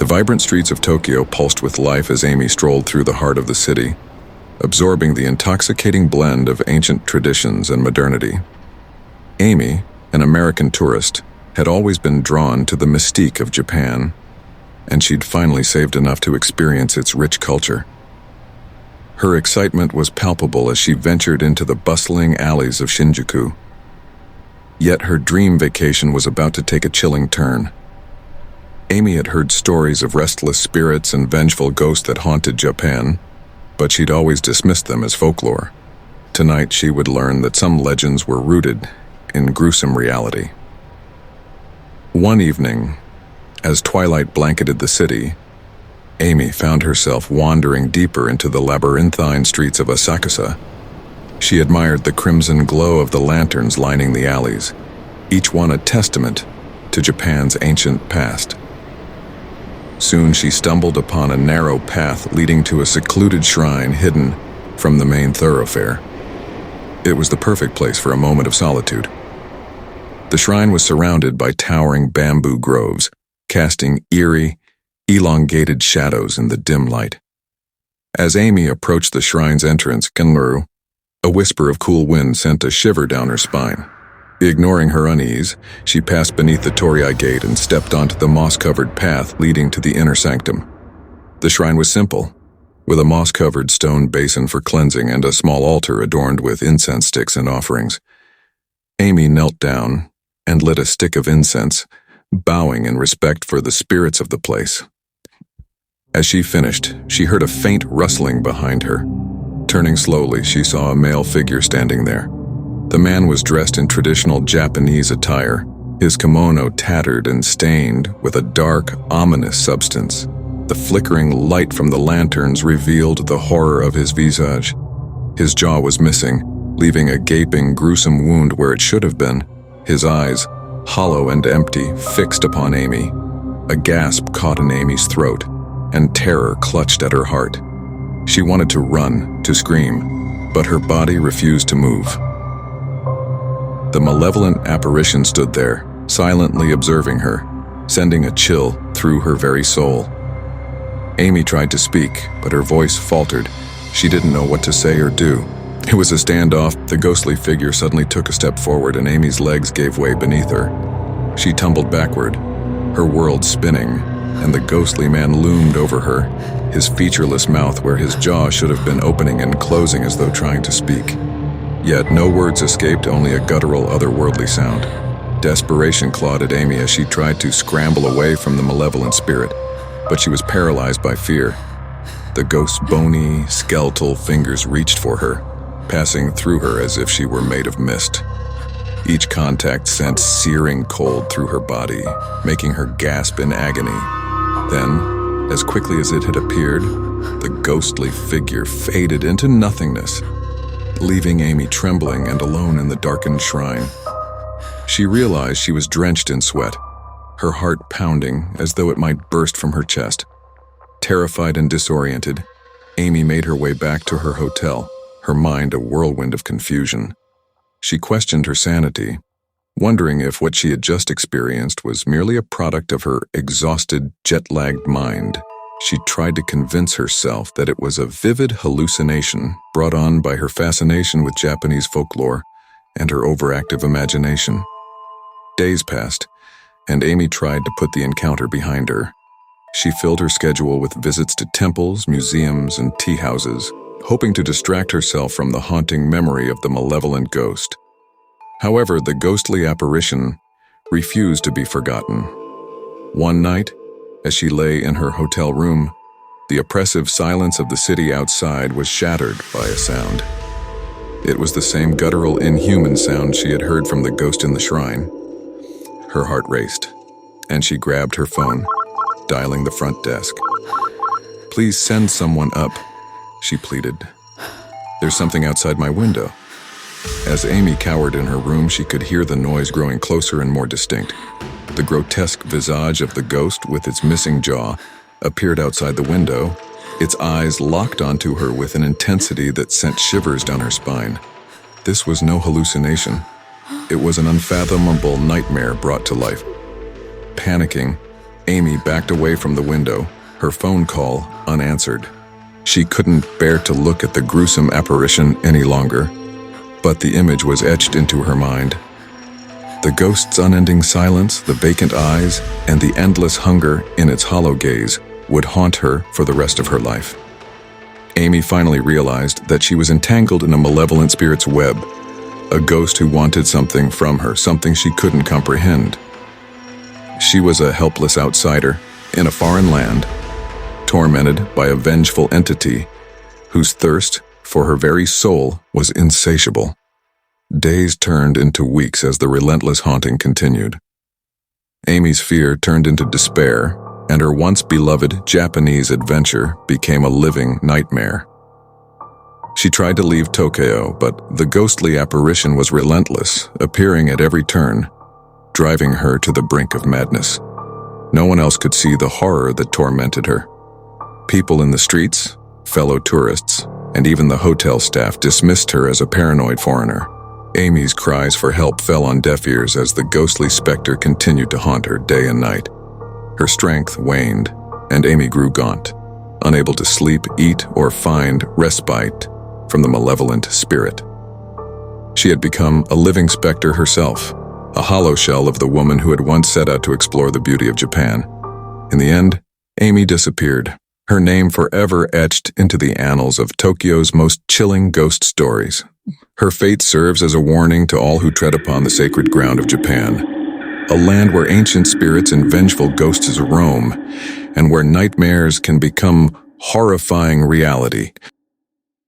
vibrant streets of Tokyo pulsed with life as Amy strolled through the heart of the city, absorbing the intoxicating blend of ancient traditions and modernity. Amy, an American tourist, had always been drawn to the mystique of Japan, and she'd finally saved enough to experience its rich culture. Her excitement was palpable as she ventured into the bustling alleys of Shinjuku. Yet her dream vacation was about to take a chilling turn. Amy had heard stories of restless spirits and vengeful ghosts that haunted Japan, but she'd always dismissed them as folklore. Tonight she would learn that some legends were rooted in gruesome reality. One evening, as twilight blanketed the city, Amy found herself wandering deeper into the labyrinthine streets of Asakusa. She admired the crimson glow of the lanterns lining the alleys, each one a testament to Japan's ancient past. Soon she stumbled upon a narrow path leading to a secluded shrine hidden from the main thoroughfare. It was the perfect place for a moment of solitude. The shrine was surrounded by towering bamboo groves, casting eerie, elongated shadows in the dim light. As Amy approached the shrine's entrance, a whisper of cool wind sent a shiver down her spine. Ignoring her unease, she passed beneath the torii gate and stepped onto the moss-covered path leading to the inner sanctum. The shrine was simple, with a moss-covered stone basin for cleansing and a small altar adorned with incense sticks and offerings. Amy knelt down and lit a stick of incense, bowing in respect for the spirits of the place. As she finished, she heard a faint rustling behind her. Turning slowly, she saw a male figure standing there. The man was dressed in traditional Japanese attire, his kimono tattered and stained with a dark, ominous substance. The flickering light from the lanterns revealed the horror of his visage. His jaw was missing, leaving a gaping, gruesome wound where it should have been. His eyes, hollow and empty, fixed upon Amy. A gasp caught in Amy's throat, and terror clutched at her heart. She wanted to run, to scream, but her body refused to move. The malevolent apparition stood there, silently observing her, sending a chill through her very soul. Amy tried to speak, but her voice faltered. She didn't know what to say or do. It was a standoff. The ghostly figure suddenly took a step forward and Amy's legs gave way beneath her. She tumbled backward, her world spinning, and the ghostly man loomed over her, his featureless mouth where his jaw should have been opening and closing as though trying to speak. Yet no words escaped, only a guttural, otherworldly sound. Desperation clawed at Amy as she tried to scramble away from the malevolent spirit, but she was paralyzed by fear. The ghost's bony, skeletal fingers reached for her, passing through her as if she were made of mist. Each contact sent searing cold through her body, making her gasp in agony. Then, as quickly as it had appeared, the ghostly figure faded into nothingness, leaving Amy trembling and alone in the darkened shrine. She realized she was drenched in sweat, her heart pounding as though it might burst from her chest. Terrified and disoriented, Amy made her way back to her hotel, her mind a whirlwind of confusion. She questioned her sanity, wondering if what she had just experienced was merely a product of her exhausted, jet-lagged mind. She tried to convince herself that it was a vivid hallucination brought on by her fascination with Japanese folklore and her overactive imagination. Days passed, and Amy tried to put the encounter behind her. She filled her schedule with visits to temples, museums, and tea houses, hoping to distract herself from the haunting memory of the malevolent ghost. However, the ghostly apparition refused to be forgotten. One night, as she lay in her hotel room, the oppressive silence of the city outside was shattered by a sound. It was the same guttural, inhuman sound she had heard from the ghost in the shrine. Her heart raced, and she grabbed her phone, dialing the front desk. "Please send someone up," she pleaded. "There's something outside my window." As Amy cowered in her room, she could hear the noise growing closer and more distinct. The grotesque visage of the ghost with its missing jaw appeared outside the window, its eyes locked onto her with an intensity that sent shivers down her spine. This was no hallucination. It was an unfathomable nightmare brought to life. Panicking, Amy backed away from the window, her phone call unanswered. She couldn't bear to look at the gruesome apparition any longer, but the image was etched into her mind. The ghost's unending silence, the vacant eyes, and the endless hunger in its hollow gaze would haunt her for the rest of her life. Amy finally realized that she was entangled in a malevolent spirit's web, a ghost who wanted something from her, something she couldn't comprehend. She was a helpless outsider in a foreign land, tormented by a vengeful entity whose thirst for her very soul was insatiable. Days turned into weeks as the relentless haunting continued. Amy's fear turned into despair, and her once beloved Japanese adventure became a living nightmare. She tried to leave Tokyo, but the ghostly apparition was relentless, appearing at every turn, driving her to the brink of madness. No one else could see the horror that tormented her. People in the streets, fellow tourists, and even the hotel staff dismissed her as a paranoid foreigner. Amy's cries for help fell on deaf ears as the ghostly specter continued to haunt her day and night. Her strength waned, and Amy grew gaunt, unable to sleep, eat, or find respite from the malevolent spirit. She had become a living specter herself, a hollow shell of the woman who had once set out to explore the beauty of Japan. In the end, Amy disappeared, her name forever etched into the annals of Tokyo's most chilling ghost stories. Her fate serves as a warning to all who tread upon the sacred ground of Japan, a land where ancient spirits and vengeful ghosts roam, and where nightmares can become horrifying reality.